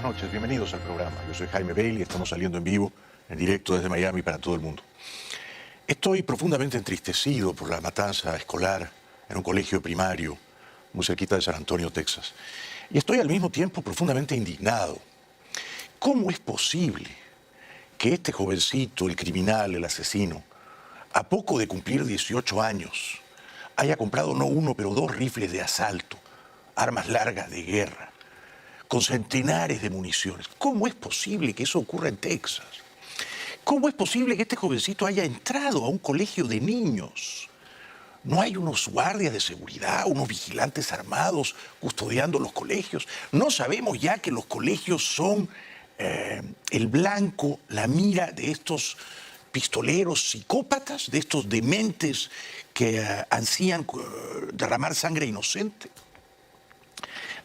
noches, bienvenidos al programa. Yo soy Jaime Bailey, estamos saliendo en vivo, en directo desde Miami para todo el mundo. Estoy profundamente entristecido por la matanza escolar en un colegio primario muy cerquita de San Antonio, Texas. Y estoy al mismo tiempo profundamente indignado. ¿Cómo es posible que este jovencito, el criminal, el asesino, a poco de cumplir 18 años, haya comprado no uno, pero 2 rifles de asalto, armas largas de guerra, con centenares de municiones? ¿Cómo es posible que eso ocurra en Texas? ¿Cómo es posible que este jovencito haya entrado a un colegio de niños? ¿No hay unos guardias de seguridad, unos vigilantes armados custodiando los colegios? ¿No sabemos ya que los colegios son el blanco, la mira de estos pistoleros psicópatas, de estos dementes que ansían derramar sangre inocente?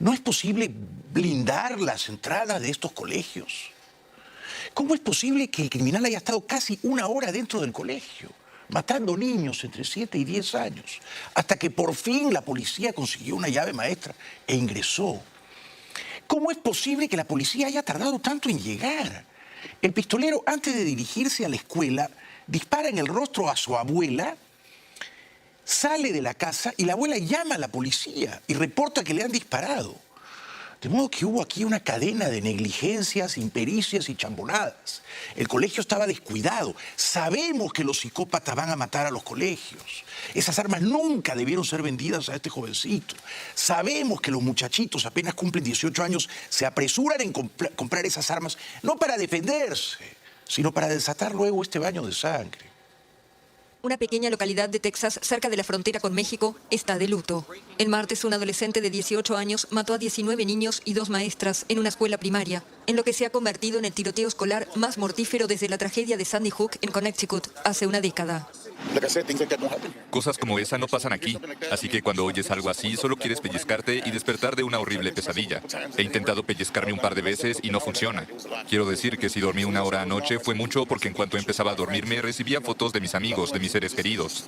¿No es posible blindar las entradas de estos colegios? ¿Cómo es posible que el criminal haya estado casi 1 hora dentro del colegio, matando niños entre 7 y 10 años, hasta que por fin la policía consiguió una llave maestra e ingresó? ¿Cómo es posible que la policía haya tardado tanto en llegar? El pistolero, antes de dirigirse a la escuela, dispara en el rostro a su abuela, sale de la casa y la abuela llama a la policía y reporta que le han disparado. De modo que hubo aquí una cadena de negligencias, impericias y chambonadas. El colegio estaba descuidado. Sabemos que los psicópatas van a matar a los colegios. Esas armas nunca debieron ser vendidas a este jovencito. Sabemos que los muchachitos apenas cumplen 18 años, se apresuran en comprar esas armas, no para defenderse, sino para desatar luego este baño de sangre. Una pequeña localidad de Texas, cerca de la frontera con México, está de luto. El martes, un adolescente de 18 años mató a 19 niños y 2 maestras en una escuela primaria, en lo que se ha convertido en el tiroteo escolar más mortífero desde la tragedia de Sandy Hook en Connecticut hace una década. Cosas como esa no pasan aquí, así que cuando oyes algo así solo quieres pellizcarte y despertar de una horrible pesadilla. He intentado pellizcarme un par de veces y no funciona. Quiero decir que si dormí 1 hora anoche fue mucho porque en cuanto empezaba a dormirme recibía fotos de mis amigos, de mis seres queridos.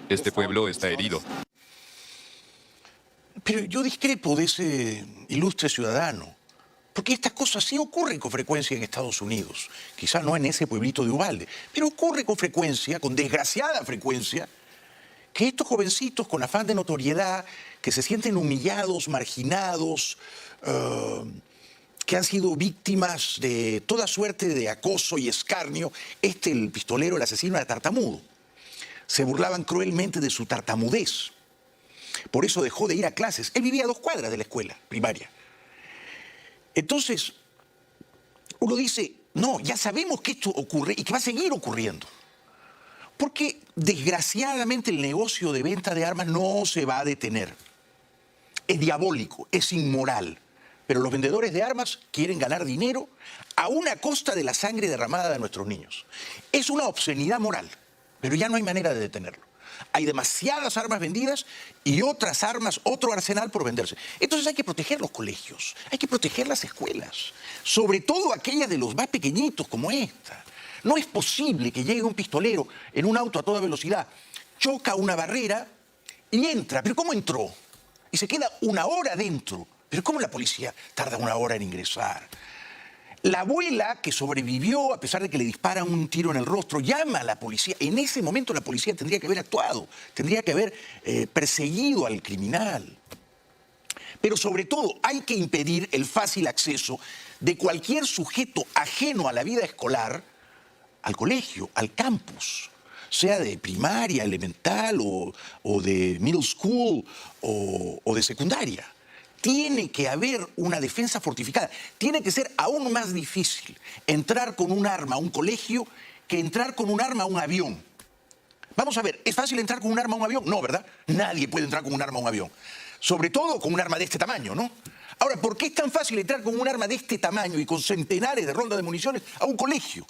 Este pueblo está herido. Pero yo discrepo de ese ilustre ciudadano, porque estas cosas sí ocurren con frecuencia en Estados Unidos. Quizás no en ese pueblito de Uvalde, pero ocurre con frecuencia, con desgraciada frecuencia, que estos jovencitos con afán de notoriedad, que se sienten humillados, marginados, que han sido víctimas de toda suerte de acoso y escarnio, el pistolero, el asesino, era tartamudo. Se burlaban cruelmente de su tartamudez. Por eso dejó de ir a clases. Él vivía a 2 cuadras de la escuela primaria. Entonces, uno dice, no, ya sabemos que esto ocurre y que va a seguir ocurriendo. Porque, desgraciadamente, el negocio de venta de armas no se va a detener. Es diabólico, es inmoral. Pero los vendedores de armas quieren ganar dinero a una costa de la sangre derramada de nuestros niños. Es una obscenidad moral, pero ya no hay manera de detenerlo. Hay demasiadas armas vendidas y otras armas, otro arsenal por venderse. Entonces hay que proteger los colegios, hay que proteger las escuelas, sobre todo aquellas de los más pequeñitos como esta. No es posible que llegue un pistolero en un auto a toda velocidad, choca una barrera y entra. ¿Pero cómo entró? Y se queda 1 hora dentro. ¿Pero cómo la policía tarda 1 hora en ingresar? La abuela, que sobrevivió a pesar de que le disparan un tiro en el rostro, llama a la policía. En ese momento la policía tendría que haber actuado, tendría que haber perseguido al criminal. Pero sobre todo hay que impedir el fácil acceso de cualquier sujeto ajeno a la vida escolar al colegio, al campus, sea de primaria, elemental o de middle school o de secundaria. Tiene que haber una defensa fortificada. Tiene que ser aún más difícil entrar con un arma a un colegio que entrar con un arma a un avión. Vamos a ver, ¿es fácil entrar con un arma a un avión? No, ¿verdad? Nadie puede entrar con un arma a un avión. Sobre todo con un arma de este tamaño, ¿no? Ahora, ¿por qué es tan fácil entrar con un arma de este tamaño y con centenares de rondas de municiones a un colegio?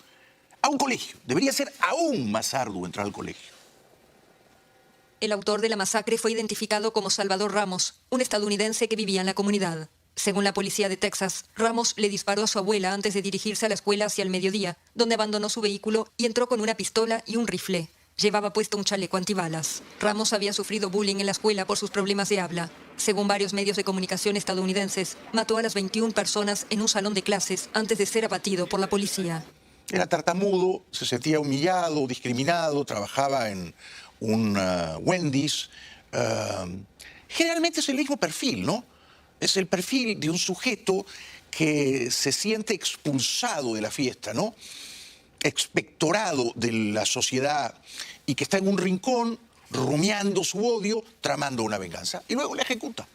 A un colegio. Debería ser aún más arduo entrar al colegio. El autor de la masacre fue identificado como Salvador Ramos, un estadounidense que vivía en la comunidad. Según la policía de Texas, Ramos le disparó a su abuela antes de dirigirse a la escuela hacia el mediodía, donde abandonó su vehículo y entró con una pistola y un rifle. Llevaba puesto un chaleco antibalas. Ramos había sufrido bullying en la escuela por sus problemas de habla. Según varios medios de comunicación estadounidenses, mató a las 21 personas en un salón de clases antes de ser abatido por la policía. Era tartamudo, se sentía humillado, discriminado, trabajaba en un Wendy's. Generalmente es el mismo perfil, ¿no? Es el perfil de un sujeto que se siente expulsado de la fiesta, ¿no? Expectorado de la sociedad y que está en un rincón rumiando su odio, tramando una venganza. Y luego la ejecuta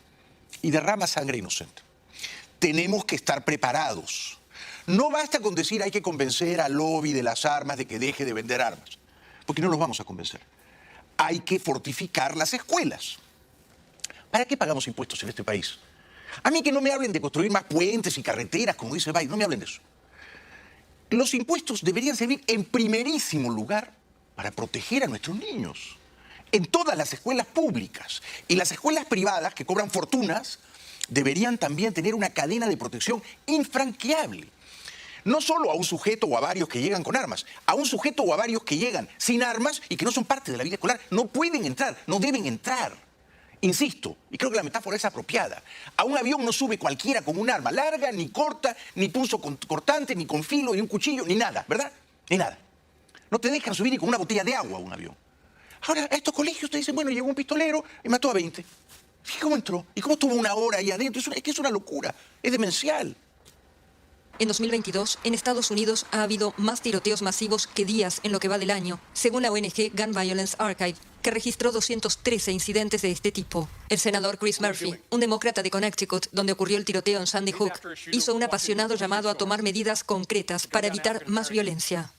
y derrama sangre inocente. Tenemos que estar preparados. No basta con decir hay que convencer al lobby de las armas de que deje de vender armas, porque no los vamos a convencer. Hay que fortificar las escuelas. ¿Para qué pagamos impuestos en este país? A mí que no me hablen de construir más puentes y carreteras, como dice Biden, no me hablen de eso. Los impuestos deberían servir en primerísimo lugar para proteger a nuestros niños. En todas las escuelas públicas y las escuelas privadas que cobran fortunas deberían también tener una cadena de protección infranqueable. No solo a un sujeto o a varios que llegan con armas, a un sujeto o a varios que llegan sin armas y que no son parte de la vida escolar. No pueden entrar, no deben entrar. Insisto, y creo que la metáfora es apropiada, a un avión no sube cualquiera con un arma larga, ni corta, ni punzo cortante, ni con filo, ni un cuchillo, ni nada, ¿verdad? Ni nada. No te dejan subir ni con una botella de agua a un avión. Ahora, a estos colegios te dicen, bueno, llegó un pistolero y mató a 20. Fíjate cómo entró y cómo estuvo una hora ahí adentro. Es que es una locura, es demencial. En 2022, en Estados Unidos ha habido más tiroteos masivos que días en lo que va del año, según la ONG Gun Violence Archive, que registró 213 incidentes de este tipo. El senador Chris Murphy, un demócrata de Connecticut, donde ocurrió el tiroteo en Sandy Hook, hizo un apasionado llamado a tomar medidas concretas para evitar más violencia.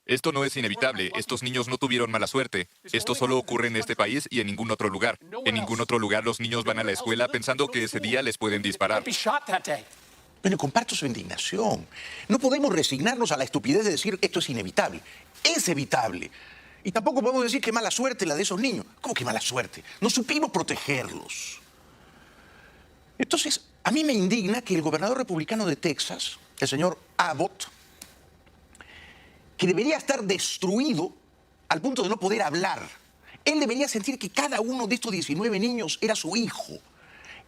Esto no es inevitable. Estos niños no tuvieron mala suerte. Esto solo ocurre en este país y en ningún otro lugar. En ningún otro lugar los niños van a la escuela pensando que ese día les pueden disparar. Bueno, comparto su indignación. No podemos resignarnos a la estupidez de decir esto es inevitable. Es evitable. Y tampoco podemos decir que mala suerte la de esos niños. ¿Cómo que mala suerte? No supimos protegerlos. Entonces, a mí me indigna que el gobernador republicano de Texas, el señor Abbott, que debería estar destruido al punto de no poder hablar, él debería sentir que cada uno de estos 19 niños era su hijo.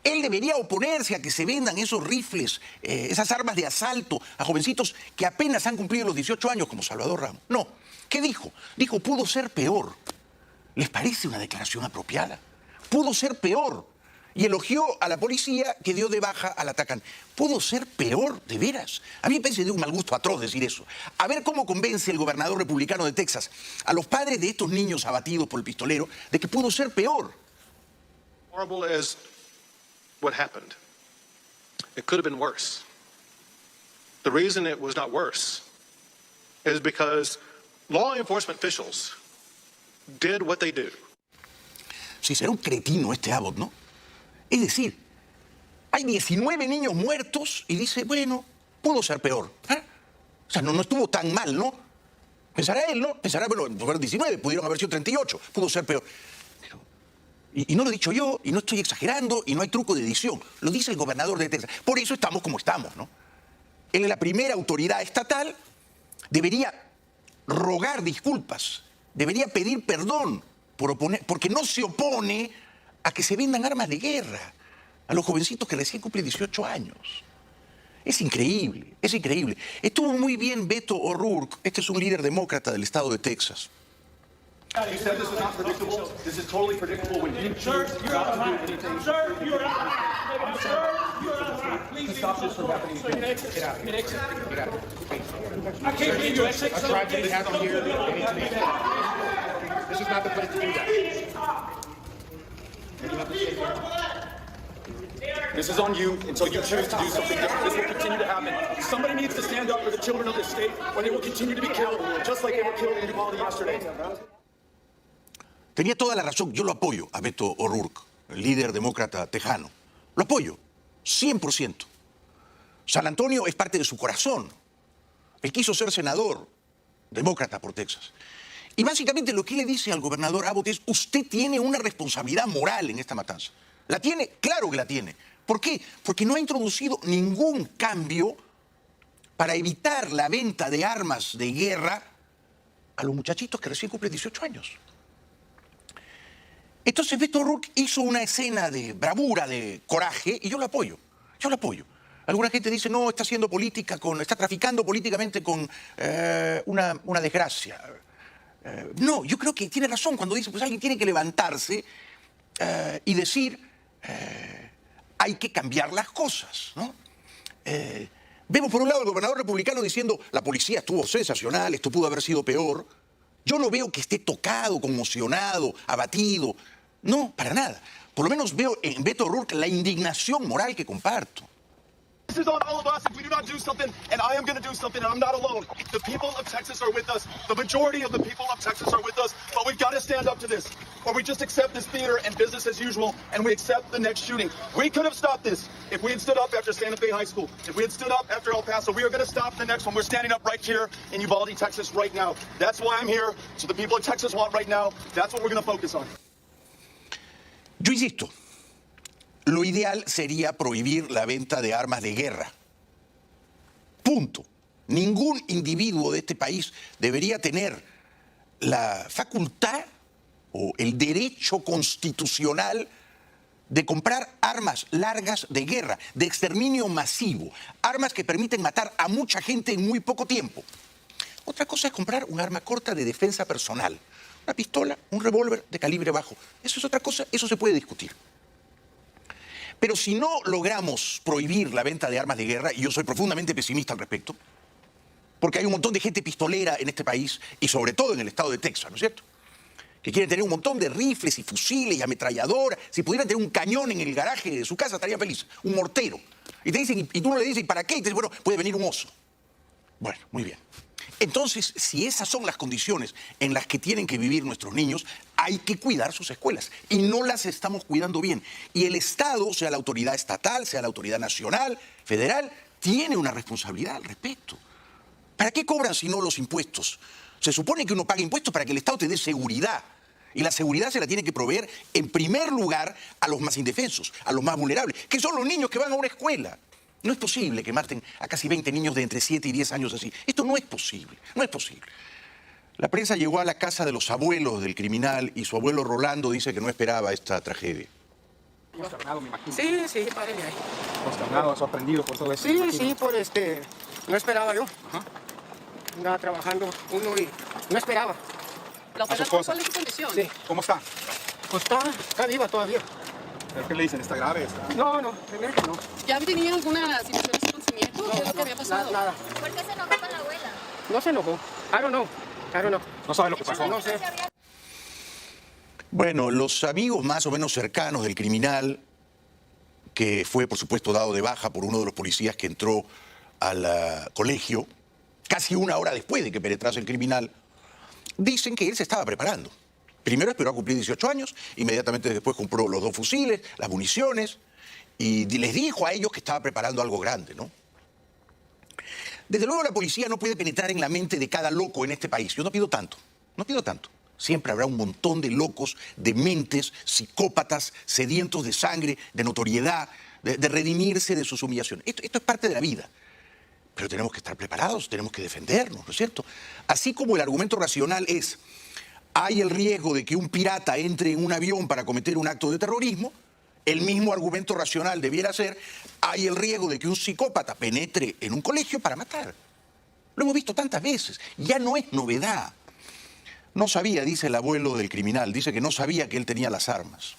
Él debería oponerse a que se vendan esos rifles, esas armas de asalto a jovencitos que apenas han cumplido los 18 años, como Salvador Ramos. No. ¿Qué dijo? Dijo, pudo ser peor. ¿Les parece una declaración apropiada? Pudo ser peor. Y elogió a la policía que dio de baja al atacante. ¿Pudo ser peor, de veras? A mí me parece de un mal gusto atroz decir eso. A ver cómo convence el gobernador republicano de Texas a los padres de estos niños abatidos por el pistolero de que pudo ser peor. Horrible as what happened. It could have been worse. The reason it was not worse is because law enforcement officials did what they do. Si será un cretino este Abbott, ¿no? Es decir, hay 19 niños muertos y dice, bueno, pudo ser peor. ¿Eh? O sea, no estuvo tan mal, ¿no? Pensará él, ¿no? Pensará, bueno, fueron 19, pudieron haber sido 38, pudo ser peor. Y no lo he dicho yo, y no estoy exagerando, y no hay truco de edición. Lo dice el gobernador de Texas. Por eso estamos como estamos, ¿no? Él es la primera autoridad estatal, debería rogar disculpas, debería pedir perdón porque no se opone a que se vendan armas de guerra a los jovencitos que recién cumplen 18 años. Es increíble, es increíble. Estuvo muy bien Beto O'Rourke, este es un líder demócrata del estado de Texas. You said this is not predictable. This is totally predictable when you choose not to do anything. Sir, you're out of line. Sir, you're out of line. Please stop this from happening. Get out of here. Get out of here. I can't believe you. A tragedy happened here. They need to be. This is not the place to do that. This is on you until you choose to do something different. This will continue to happen. Somebody needs to stand up for the children of this state, or they will continue to be killed, just like they were killed in Uvalde yesterday. Tenía toda la razón, yo lo apoyo a Beto O'Rourke, el líder demócrata tejano. Lo apoyo, 100%. San Antonio es parte de su corazón. Él quiso ser senador, demócrata por Texas. Y básicamente lo que le dice al gobernador Abbott es, usted tiene una responsabilidad moral en esta matanza. ¿La tiene? Claro que la tiene. ¿Por qué? Porque no ha introducido ningún cambio para evitar la venta de armas de guerra a los muchachitos que recién cumplen 18 años. Entonces Beto O'Rourke hizo una escena de bravura, de coraje, y yo lo apoyo. Yo lo apoyo. Alguna gente dice, no, está haciendo política está traficando políticamente con una desgracia. No, yo creo que tiene razón cuando dice, pues alguien tiene que levantarse y decir, hay que cambiar las cosas, ¿no? Vemos por un lado al gobernador republicano diciendo, la policía estuvo sensacional, esto pudo haber sido peor. Yo no veo que esté tocado, conmocionado, abatido. No, para nada. Por lo menos veo en Beto O'Rourke la indignación moral que comparto. This is on all of us if we do not do something, and I am going to do something, and I'm not alone. The people of Texas are with us. The majority of the people of Texas are with us, but we've got to stand up to this, or we just accept this theater and business as usual, and we accept the next shooting. We could have stopped this if we had stood up after Santa Fe High School, if we had stood up after El Paso. We are going to stop the next one. We're standing up right here in Uvalde, Texas right now. That's why I'm here. So the people of Texas want right now. That's what we're going to focus on. Yo insisto, lo ideal sería prohibir la venta de armas de guerra. Punto. Ningún individuo de este país debería tener la facultad o el derecho constitucional de comprar armas largas de guerra, de exterminio masivo, armas que permiten matar a mucha gente en muy poco tiempo. Otra cosa es comprar un arma corta de defensa personal, una pistola, un revólver de calibre bajo. Eso es otra cosa, eso se puede discutir. Pero si no logramos prohibir la venta de armas de guerra, y yo soy profundamente pesimista al respecto, porque hay un montón de gente pistolera en este país, y sobre todo en el estado de Texas, ¿no es cierto?, que quieren tener un montón de rifles y fusiles y ametralladoras. Si pudieran tener un cañón en el garaje de su casa, estarían felices. Un mortero. Y te dicen, y tú no le dices, ¿y para qué? Y te dicen, bueno, puede venir un oso. Bueno, muy bien. Entonces, si esas son las condiciones en las que tienen que vivir nuestros niños, hay que cuidar sus escuelas. Y no las estamos cuidando bien. Y el Estado, sea la autoridad estatal, sea la autoridad nacional, federal, tiene una responsabilidad al respecto. ¿Para qué cobran si no los impuestos? Se supone que uno paga impuestos para que el Estado te dé seguridad. Y la seguridad se la tiene que proveer, en primer lugar, a los más indefensos, a los más vulnerables, que son los niños que van a una escuela. No es posible que maten a casi 20 niños de entre 7 y 10 años así. Esto no es posible, no es posible. La prensa llegó a la casa de los abuelos del criminal y su abuelo Rolando dice que no esperaba esta tragedia. Consternado, me imagino. Sí, padre. Consternado, sorprendido por todo esto. Sí, me imagino. sí, no esperaba yo. Ajá. Andaba trabajando uno y no esperaba. ¿La A su operaron? esposa. ¿Cuál es su condición? Sí. ¿Cómo está? Pues está viva todavía. ¿Qué le dicen? ¿Está grave? No, primero que no. ¿Ya tenía alguna situación de consentimiento? ¿Qué es lo que había pasado? Nada. ¿Por qué se enojó con la abuela? No se enojó. I don't know. No sabe lo que pasó. No sé. Bueno, los amigos más o menos cercanos del criminal, que fue por supuesto dado de baja por uno de los policías que entró al colegio, casi una hora después de que penetrase el criminal, dicen que él se estaba preparando. Primero esperó a cumplir 18 años, inmediatamente después compró los 2 fusiles, las municiones, y les dijo a ellos que estaba preparando algo grande, ¿no? Desde luego la policía no puede penetrar en la mente de cada loco en este país. Yo no pido tanto. Siempre habrá un montón de locos, de mentes, psicópatas, sedientos de sangre, de notoriedad, de redimirse de sus humillaciones. Esto es parte de la vida. Pero tenemos que estar preparados, tenemos que defendernos, ¿no es cierto? Así como el argumento racional es, hay el riesgo de que un pirata entre en un avión para cometer un acto de terrorismo, el mismo argumento racional debiera ser, hay el riesgo de que un psicópata penetre en un colegio para matar. Lo hemos visto tantas veces, ya no es novedad. No sabía, dice el abuelo del criminal, dice que no sabía que él tenía las armas.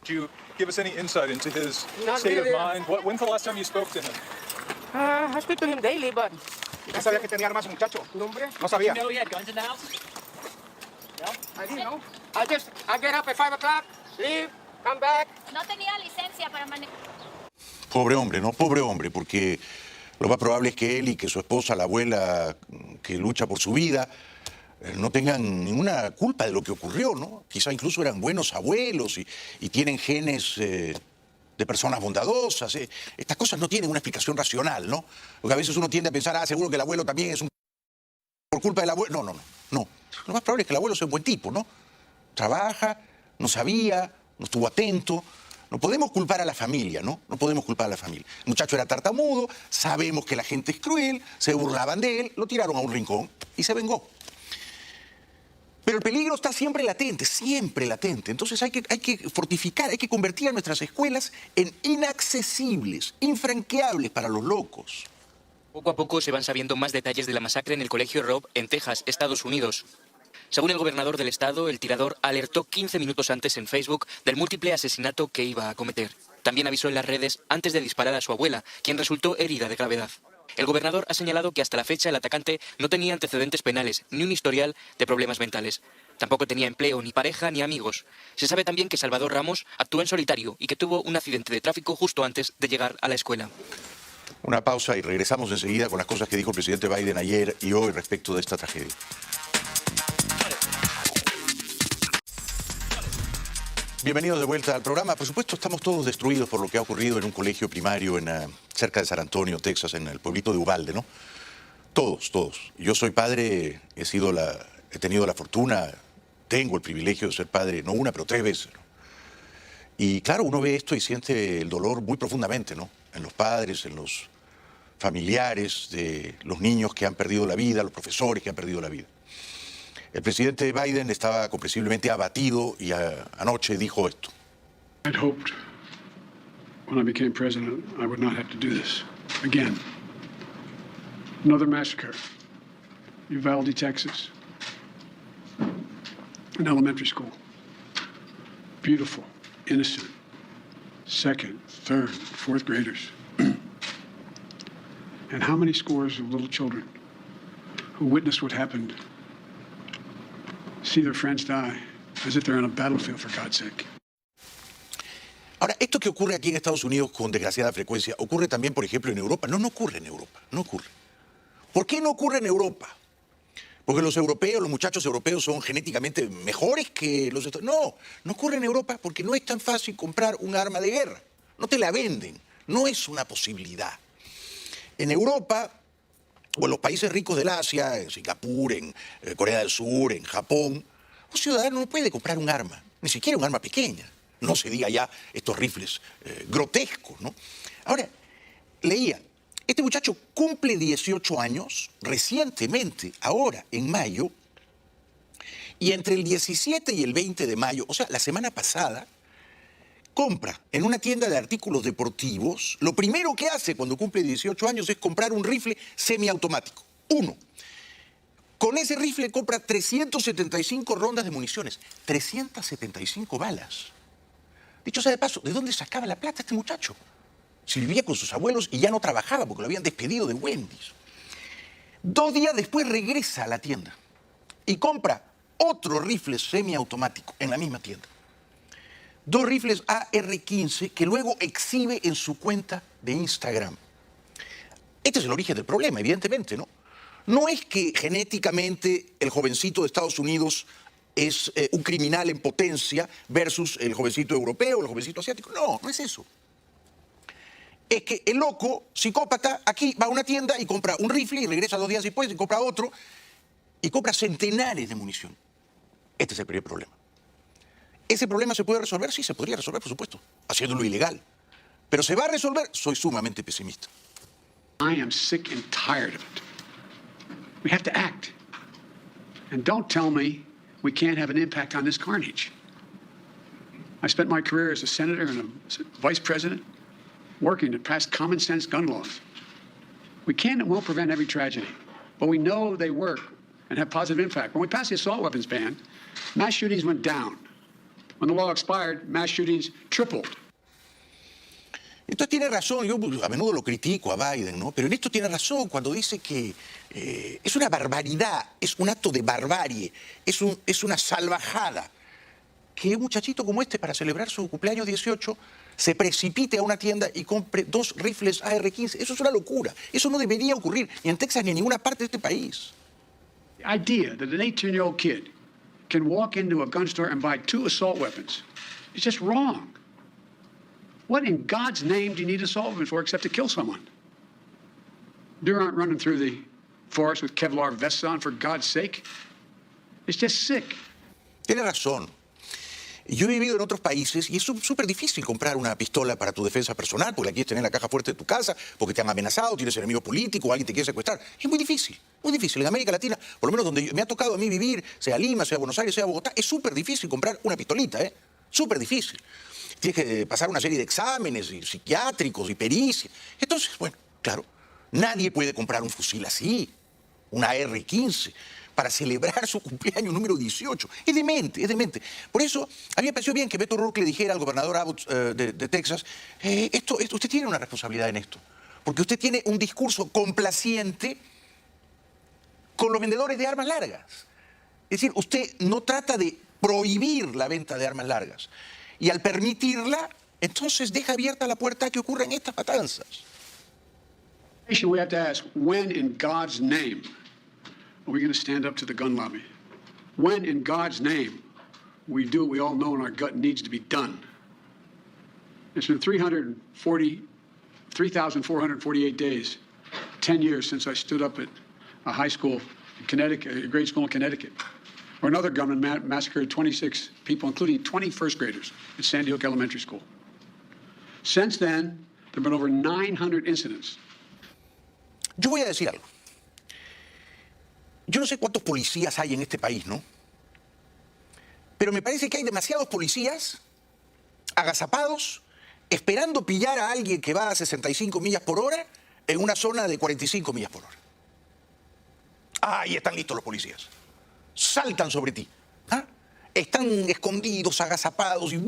Could you give us any insight into his Not state really. of mind? When's the last time you spoke to him? I speak to him daily, but ¿No sabía que tenía armas el muchacho? hombre, No sabía. he had guns in the house? I didn't know. I get up at 5 o'clock, leave, come back. No tenía licencia para manejar. Pobre hombre, ¿no? Pobre hombre, porque lo más probable es que él y que su esposa, la abuela que lucha por su vida, no tengan ninguna culpa de lo que ocurrió, ¿no? Quizá incluso eran buenos abuelos y tienen genes de personas bondadosas. Estas cosas no tienen una explicación racional, ¿no? Porque a veces uno tiende a pensar, seguro que el abuelo también es un... por culpa del abuelo. No. Lo más probable es que el abuelo sea un buen tipo, ¿no? Trabaja, no sabía, no estuvo atento. No podemos culpar a la familia, ¿no? No podemos culpar a la familia. El muchacho era tartamudo, sabemos que la gente es cruel, se burlaban de él, lo tiraron a un rincón y se vengó. Pero el peligro está siempre latente, siempre latente. Entonces hay que fortificar, hay que convertir a nuestras escuelas en inaccesibles, infranqueables para los locos. Poco a poco se van sabiendo más detalles de la masacre en el colegio Robb, en Texas, Estados Unidos. Según el gobernador del estado, el tirador alertó 15 minutos antes en Facebook del múltiple asesinato que iba a cometer. También avisó en las redes antes de disparar a su abuela, quien resultó herida de gravedad. El gobernador ha señalado que hasta la fecha el atacante no tenía antecedentes penales ni un historial de problemas mentales. Tampoco tenía empleo, ni pareja, ni amigos. Se sabe también que Salvador Ramos actuó en solitario y que tuvo un accidente de tráfico justo antes de llegar a la escuela. Una pausa y regresamos enseguida con las cosas que dijo el presidente Biden ayer y hoy respecto de esta tragedia. Bienvenidos de vuelta al programa. Por supuesto, estamos todos destruidos por lo que ha ocurrido en un colegio primario cerca de San Antonio, Texas, en el pueblito de Uvalde, ¿no? Todos. Yo soy padre, he tenido la fortuna, tengo el privilegio de ser padre, no una, pero 3 veces, ¿no? Y claro, uno ve esto y siente el dolor muy profundamente, ¿no? En los padres, en los familiares de los niños que han perdido la vida, los profesores que han perdido la vida. El presidente Biden estaba comprensiblemente abatido y anoche dijo esto. I'd hoped when I became president I would not have to do this again. Another massacre. Uvalde, Texas. An elementary school. Beautiful, innocent. 2nd, 3rd, 4th graders. And how many scores of little children who witnessed what happened see their friends die as if they're on a battlefield, for God's sake. Ahora, esto que ocurre aquí en Estados Unidos con desgraciada frecuencia, ocurre también, por ejemplo, en Europa. No ocurre en Europa, no ocurre. ¿Por qué no ocurre en Europa? Porque los europeos, los muchachos europeos son genéticamente mejores que los estadounidenses. No ocurre en Europa porque no es tan fácil comprar un arma de guerra. No te la venden, no es una posibilidad. En Europa, o en los países ricos del Asia, en Singapur, en Corea del Sur, en Japón, un ciudadano no puede comprar un arma, ni siquiera un arma pequeña. No se diga ya estos rifles grotescos, ¿no? Ahora, leía, este muchacho cumple 18 años recientemente, ahora en mayo, y entre el 17 y el 20 de mayo, o sea, la semana pasada, compra en una tienda de artículos deportivos, lo primero que hace cuando cumple 18 años es comprar un rifle semiautomático. 1. Con ese rifle compra 375 rondas de municiones, 375 balas. Dicho sea de paso, ¿de dónde sacaba la plata este muchacho? Si vivía con sus abuelos y ya no trabajaba porque lo habían despedido de Wendy's. 2 días después regresa a la tienda y compra otro rifle semiautomático en la misma tienda. 2 rifles AR-15 que luego exhibe en su cuenta de Instagram. Este es el origen del problema, evidentemente, ¿no? No es que genéticamente el jovencito de Estados Unidos es un criminal en potencia versus el jovencito europeo, el jovencito asiático. No es eso. Es que el loco, psicópata, aquí va a una tienda y compra un rifle y regresa 2 días después y compra otro y compra centenares de munición. Este es el primer problema. ¿Ese problema se puede resolver? Sí, se podría resolver, por supuesto, haciéndolo ilegal. Pero ¿se va a resolver? Soy sumamente pesimista. I am sick and tired of it. We have to act. And don't tell me we can't have an impact on this carnage. I spent my career as a senator and a vice president working to pass common sense gun laws. We can and will prevent every tragedy, but we know they work and have positive impact. When we passed the assault weapons ban, mass shootings went down. When the law expired, mass shootings tripled. Entonces tiene razón, yo a menudo lo critico a Biden, ¿no? Pero en esto tiene razón cuando dice que es una barbaridad, es un acto de barbarie, es una salvajada que un muchachito como este, para celebrar su cumpleaños 18, se precipite a una tienda y compre 2 rifles AR-15. Eso es una locura. Eso no debería ocurrir ni en Texas ni en ninguna parte de este país. The idea that an 18-year-old kid can walk into a gun store and buy 2 assault weapons is just wrong. What in God's name do you need assault weapons for except to kill someone? Deer aren't running through the forest with Kevlar vests on, for God's sake. It's just sick. Tiene razón. Yo he vivido en otros países y es súper difícil comprar una pistola para tu defensa personal, porque la quieres tener en la caja fuerte de tu casa, porque te han amenazado, tienes enemigos políticos, alguien te quiere secuestrar. Es muy difícil, muy difícil. En América Latina, por lo menos donde me ha tocado a mí vivir, sea Lima, sea Buenos Aires, sea Bogotá, es súper difícil comprar una pistolita, ¿eh? Súper difícil. Tienes que pasar una serie de exámenes y psiquiátricos y pericias. Entonces, bueno, claro, nadie puede comprar un fusil así, una R-15, para celebrar su cumpleaños número 18. Es demente, es demente. Por eso, a mí me pareció bien que Beto O'Rourke le dijera al gobernador Abbott de Texas, usted tiene una responsabilidad en esto, porque usted tiene un discurso complaciente con los vendedores de armas largas. Es decir, usted no trata de prohibir la venta de armas largas, y al permitirla, entonces deja abierta la puerta a que ocurran estas matanzas. We have to ask, when in God's name are we going to stand up to the gun lobby? When in God's name we do what we all know in our gut needs to be done? It's been 3,448 days, 10 years since I stood up at a high school in Connecticut, a grade school in Connecticut, where another gunman massacred 26 people, including 20 first graders at Sandy Hook Elementary School. Since then, there have been over 900 incidents. Yo voy a decir algo. Yo no sé cuántos policías hay en este país, ¿no? Pero me parece que hay demasiados policías agazapados esperando pillar a alguien que va a 65 millas por hora en una zona de 45 millas por hora. Ahí están listos los policías. Saltan sobre ti. ¿Ah? Están escondidos, agazapados y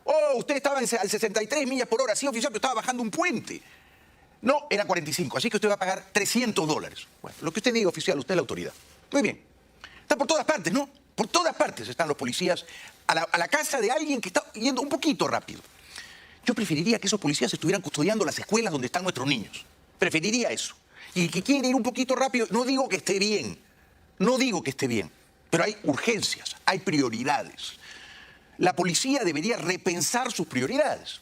¡oh! Usted estaba al 63 millas por hora. Sí, oficial, pero estaba bajando un puente. No, era 45, así que usted va a pagar $300. Bueno, lo que usted diga, oficial, usted es la autoridad. Muy bien. Está por todas partes, ¿no? Por todas partes están los policías a la casa de alguien que está yendo un poquito rápido. Yo preferiría que esos policías estuvieran custodiando las escuelas donde están nuestros niños. Preferiría eso. Y el que quiere ir un poquito rápido, no digo que esté bien, no digo que esté bien, pero hay urgencias, hay prioridades. La policía debería repensar sus prioridades.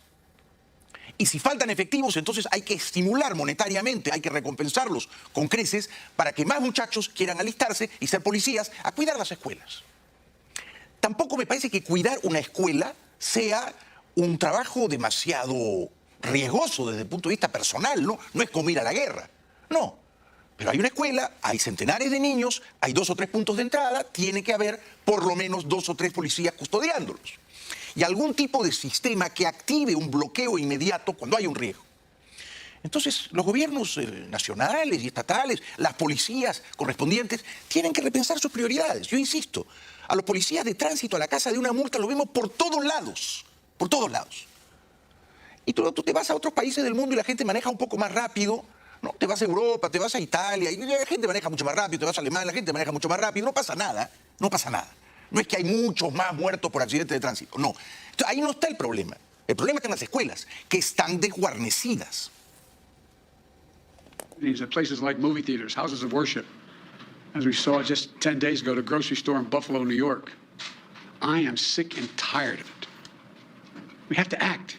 Y si faltan efectivos, entonces hay que estimular monetariamente, hay que recompensarlos con creces para que más muchachos quieran alistarse y ser policías a cuidar las escuelas. Tampoco me parece que cuidar una escuela sea un trabajo demasiado riesgoso desde el punto de vista personal, ¿no? No es como ir a la guerra, no. Pero hay una escuela, hay centenares de niños, hay 2 o 3 puntos de entrada, tiene que haber por lo menos 2 o 3 policías custodiándolos. Y algún tipo de sistema que active un bloqueo inmediato cuando hay un riesgo. Entonces, los gobiernos nacionales y estatales, las policías correspondientes, tienen que repensar sus prioridades. Yo insisto, a los policías de tránsito a la casa de una multa los vemos por todos lados, por todos lados. Y tú te vas a otros países del mundo y la gente maneja un poco más rápido, ¿no? Te vas a Europa, te vas a Italia, y la gente maneja mucho más rápido, te vas a Alemania, la gente maneja mucho más rápido, no pasa nada, no pasa nada. No es que hay muchos más muertos por accidentes de tránsito, no. Entonces, ahí no está el problema. El problema está en las escuelas, que están desguarnecidas. At places like movie theaters, houses of worship, as we saw just 10 days ago at a grocery store in Buffalo, New York. I am sick and tired of it. We have to act.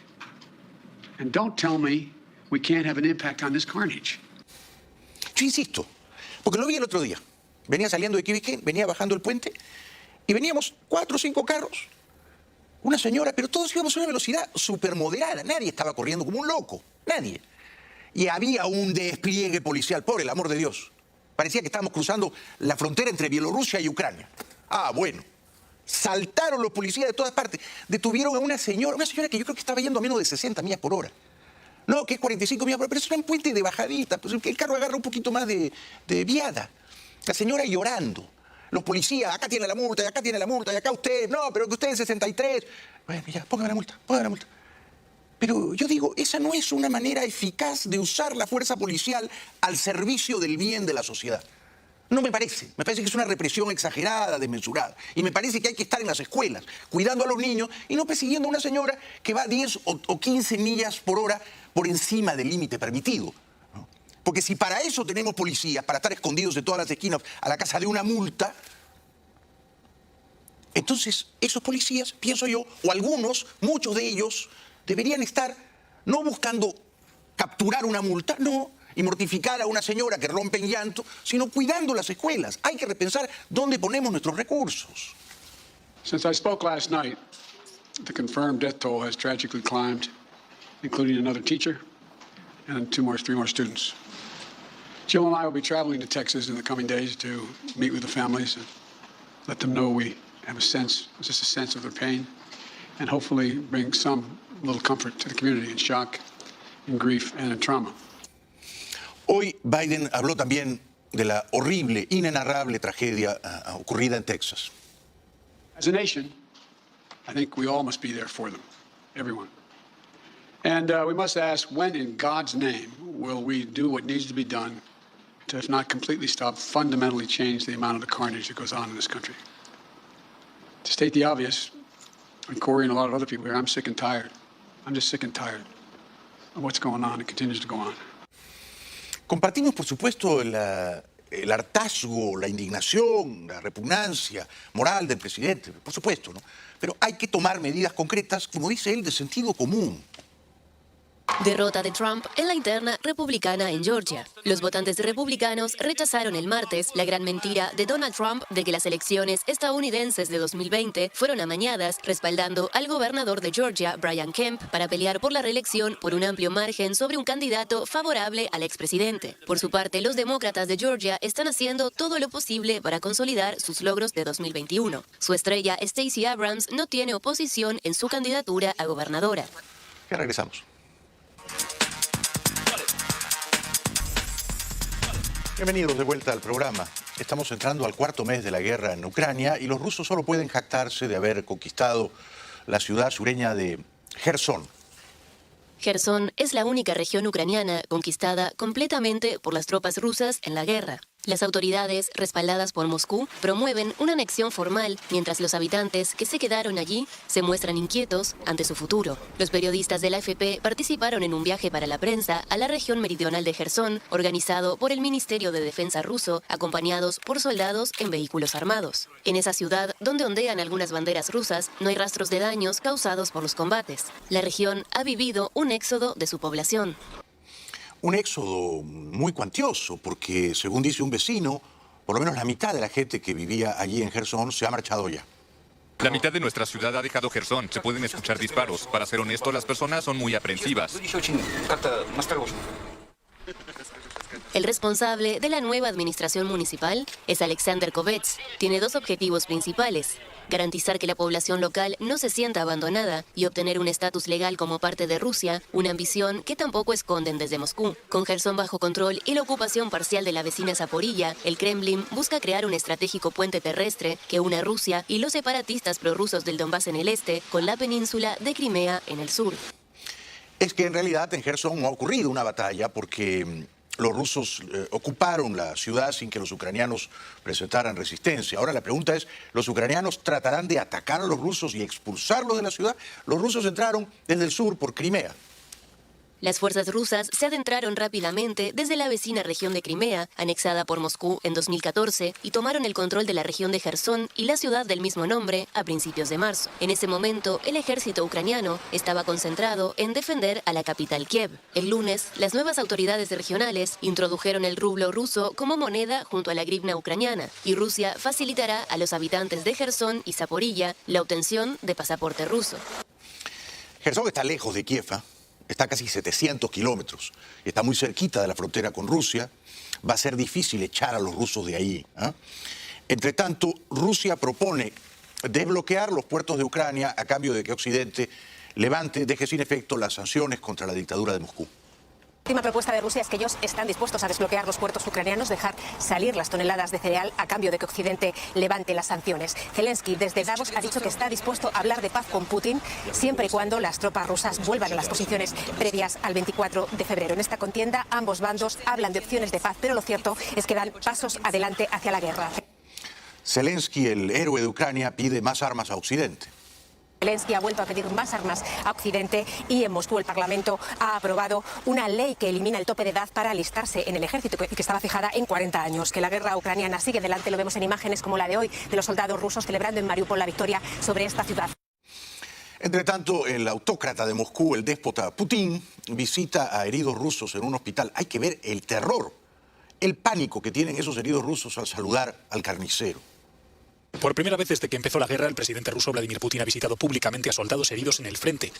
And don't tell me we can't have an impact on this carnage. Yo insisto, porque lo vi el otro día. Venía saliendo de Key Biscayne, venía bajando el puente, y veníamos 4 o 5 carros, una señora, pero todos íbamos a una velocidad súper moderada. Nadie estaba corriendo como un loco, nadie. Y había un despliegue policial, por el amor de Dios. Parecía que estábamos cruzando la frontera entre Bielorrusia y Ucrania. Ah, bueno. Saltaron los policías de todas partes. Detuvieron a una señora que yo creo que estaba yendo a menos de 60 millas por hora. No, que es 45 millas por hora, pero eso era un puente de bajadita. Pues el carro agarra un poquito más de viada. La señora llorando. Los policías, acá tiene la multa, y acá tiene la multa, y acá usted, no, pero que usted es 63. Bueno, ya, póngame la multa, póngame la multa. Pero yo digo, esa no es una manera eficaz de usar la fuerza policial al servicio del bien de la sociedad. No me parece. Me parece que es una represión exagerada, desmesurada. Y me parece que hay que estar en las escuelas, cuidando a los niños y no persiguiendo a una señora que va 10 o 15 millas por hora por encima del límite permitido. Porque si para eso tenemos policías, para estar escondidos de todas las esquinas a la casa de una multa, entonces esos policías, pienso yo, o algunos, muchos de ellos, deberían estar no buscando capturar una multa, no, y mortificar a una señora que rompe en llanto, sino cuidando las escuelas. Hay que repensar dónde ponemos nuestros recursos. Since I spoke last night, The confirmed death toll has tragically climbed, including another teacher and three more students. Jill and I will be traveling to Texas in the coming days to meet with the families and let them know we have just a sense of their pain, and hopefully bring some little comfort to the community in shock, in grief, and in trauma. Hoy Biden habló también de la horrible, inenarrable tragedia ocurrida en Texas. As a nation, I think we all must be there for them, everyone. And we must ask, when in God's name will we do what needs to be done to, if not completely stop, fundamentally change the amount of the carnage that goes on in this country? To state the obvious, and Corey and a lot of other people here, I'm sick and tired. I'm just sick and tired of what's going on and continues to go on. Compartimos, por supuesto, el hartazgo, la indignación, la repugnancia moral del presidente, por supuesto, ¿no? Pero hay que tomar medidas concretas, como dice él, de sentido común. Derrota de Trump en la interna republicana en Georgia. Los votantes republicanos rechazaron el martes la gran mentira de Donald Trump de que las elecciones estadounidenses de 2020 fueron amañadas, respaldando al gobernador de Georgia, Brian Kemp, para pelear por la reelección por un amplio margen sobre un candidato favorable al expresidente. Por su parte, los demócratas de Georgia están haciendo todo lo posible para consolidar sus logros de 2021. Su estrella, Stacey Abrams, no tiene oposición en su candidatura a gobernadora. Ya regresamos. Bienvenidos de vuelta al programa. Estamos entrando al cuarto mes de la guerra en Ucrania y los rusos solo pueden jactarse de haber conquistado la ciudad sureña de Jersón. Jersón es la única región ucraniana conquistada completamente por las tropas rusas en la guerra. Las autoridades, respaldadas por Moscú, promueven una anexión formal, mientras los habitantes que se quedaron allí se muestran inquietos ante su futuro. Los periodistas de la AFP participaron en un viaje para la prensa a la región meridional de Jersón, organizado por el Ministerio de Defensa ruso, acompañados por soldados en vehículos armados. En esa ciudad, donde ondean algunas banderas rusas, no hay rastros de daños causados por los combates. La región ha vivido un éxodo de su población. Un éxodo muy cuantioso, porque según dice un vecino, por lo menos la mitad de la gente que vivía allí en Jersón se ha marchado ya. La mitad de nuestra ciudad ha dejado Jersón. Se pueden escuchar disparos. Para ser honesto, las personas son muy aprensivas. El responsable de la nueva administración municipal es Alexander Kovets. Tiene dos objetivos principales: garantizar que la población local no se sienta abandonada y obtener un estatus legal como parte de Rusia, una ambición que tampoco esconden desde Moscú. Con Jersón bajo control y la ocupación parcial de la vecina Zaporilla, el Kremlin busca crear un estratégico puente terrestre que una Rusia y los separatistas prorrusos del Donbass en el este con la península de Crimea en el sur. Es que en realidad en Jersón no ha ocurrido una batalla porque los rusos ocuparon la ciudad sin que los ucranianos presentaran resistencia. Ahora la pregunta es, ¿los ucranianos tratarán de atacar a los rusos y expulsarlos de la ciudad? Los rusos entraron desde el sur por Crimea. Las fuerzas rusas se adentraron rápidamente desde la vecina región de Crimea, anexada por Moscú en 2014, y tomaron el control de la región de Jersón y la ciudad del mismo nombre a principios de marzo. En ese momento, el ejército ucraniano estaba concentrado en defender a la capital Kiev. El lunes, las nuevas autoridades regionales introdujeron el rublo ruso como moneda junto a la grivna ucraniana, y Rusia facilitará a los habitantes de Jersón y Zaporilla la obtención de pasaporte ruso. Jersón está lejos de Kiev, ¿eh? Está a casi 700 kilómetros. Está muy cerquita de la frontera con Rusia. Va a ser difícil echar a los rusos de ahí. Entre tanto, Rusia propone desbloquear los puertos de Ucrania a cambio de que Occidente deje sin efecto las sanciones contra la dictadura de Moscú. La última propuesta de Rusia es que ellos están dispuestos a desbloquear los puertos ucranianos, dejar salir las toneladas de cereal a cambio de que Occidente levante las sanciones. Zelensky desde Davos ha dicho que está dispuesto a hablar de paz con Putin siempre y cuando las tropas rusas vuelvan a las posiciones previas al 24 de febrero. En esta contienda ambos bandos hablan de opciones de paz, pero lo cierto es que dan pasos adelante hacia la guerra. Zelensky, el héroe de Ucrania, pide más armas a Occidente. Zelensky ha vuelto a pedir más armas a Occidente y en Moscú el Parlamento ha aprobado una ley que elimina el tope de edad para alistarse en el ejército que estaba fijada en 40 años. Que la guerra ucraniana sigue adelante lo vemos en imágenes como la de hoy de los soldados rusos celebrando en Mariupol la victoria sobre esta ciudad. Entre tanto, el autócrata de Moscú, el déspota Putin, visita a heridos rusos en un hospital. Hay que ver el terror, el pánico que tienen esos heridos rusos al saludar al carnicero. Por primera vez desde que empezó la guerra, el presidente ruso Vladimir Putin ha visitado públicamente a soldados heridos en el frente.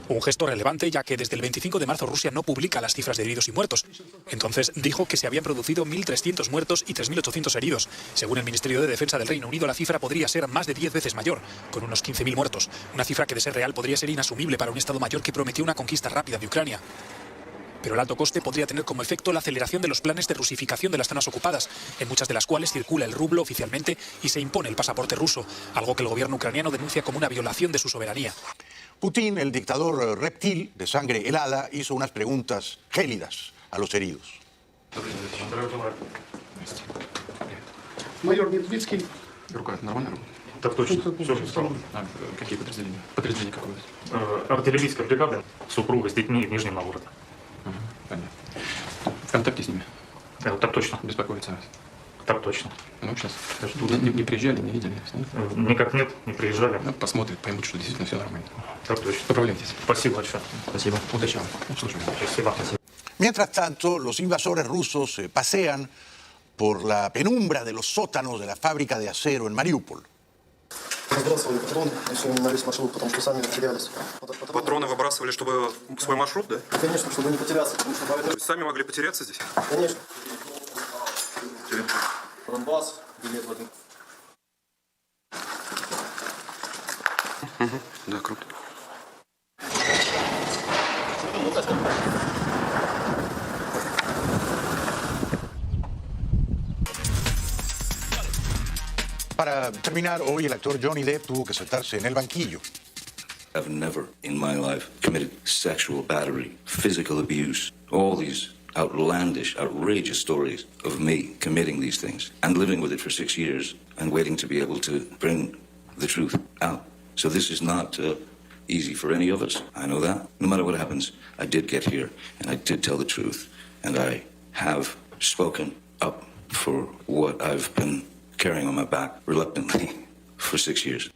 Un gesto relevante, ya que desde el 25 de marzo Rusia no publica las cifras de heridos y muertos. Entonces dijo que se habían producido 1.300 muertos y 3.800 heridos. Según el Ministerio de Defensa del Reino Unido, la cifra podría ser más de 10 veces mayor, con unos 15.000 muertos. Una cifra que, de ser real, podría ser inasumible para un Estado mayor que prometió una conquista rápida de Ucrania. Pero el alto coste podría tener como efecto la aceleración de los planes de rusificación de las zonas ocupadas, en muchas de las cuales circula el rublo oficialmente y se impone el pasaporte ruso, algo que el gobierno ucraniano denuncia como una violación de su soberanía. Putin, el dictador reptil de sangre helada, hizo unas preguntas gélidas a los heridos. Майор Медведский. Рука нормально? Так точно. Все же стало. Какие подразделения? Подразделение какое? Артиллерийская бригада, супруга с детьми в Нижнем Новгороде. Понятно. В контакте с ними? Так точно. Беспокоиться? Так точно. Ну, сейчас. Не приезжали, не видели? Никак нет, не приезжали. Ну, посмотрят, поймут, что действительно все нормально. Так точно. Поправляйтесь. Спасибо большое. Спасибо. Удачи вам. Слушаю. Спасибо. Mientras tanto, los invasores rusos pasean por la penumbra de los sótanos de la fábrica de acero en Mariupol. Патроны выбрасывали, чтобы свой маршрут, да? Конечно, чтобы не потеряться. То есть сами могли потеряться здесь? Конечно. Донбасс, билет в один. Да, круто. Para terminar, hoy el actor Johnny Depp tuvo que sentarse en el banquillo. I've never in my life committed sexual battery, physical abuse, all these outlandish, outrageous stories of me committing these things and living with it for 6 years and waiting to be able to bring the truth out. So this is not easy for any of us. I know that. No matter what happens, I did get here and I did tell the truth and I have spoken up for what I've been carrying on my back reluctantly for 6 years.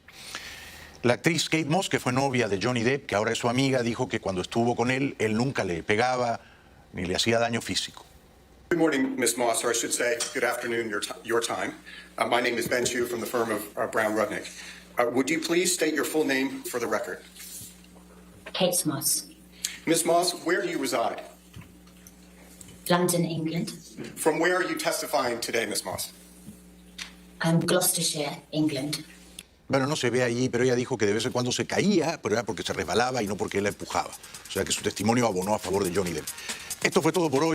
La actriz Kate Moss, que fue novia de Johnny Depp, que ahora es su amiga, dijo que cuando estuvo con él nunca le pegaba ni le hacía daño físico. Good morning, Ms. Moss, or I should say, good afternoon, your time. My name is Ben Chu from the firm of Brown Rudnick. Would you please state your full name for the record? Kate Moss. Ms. Moss, where do you reside? London, England. From where are you testifying today, Ms. Moss? Gloucestershire, England. Bueno, no se ve allí, pero ella dijo que de vez en cuando se caía, pero era porque se resbalaba y no porque él la empujaba. O sea que su testimonio abonó a favor de Johnny Depp. Esto fue todo por hoy.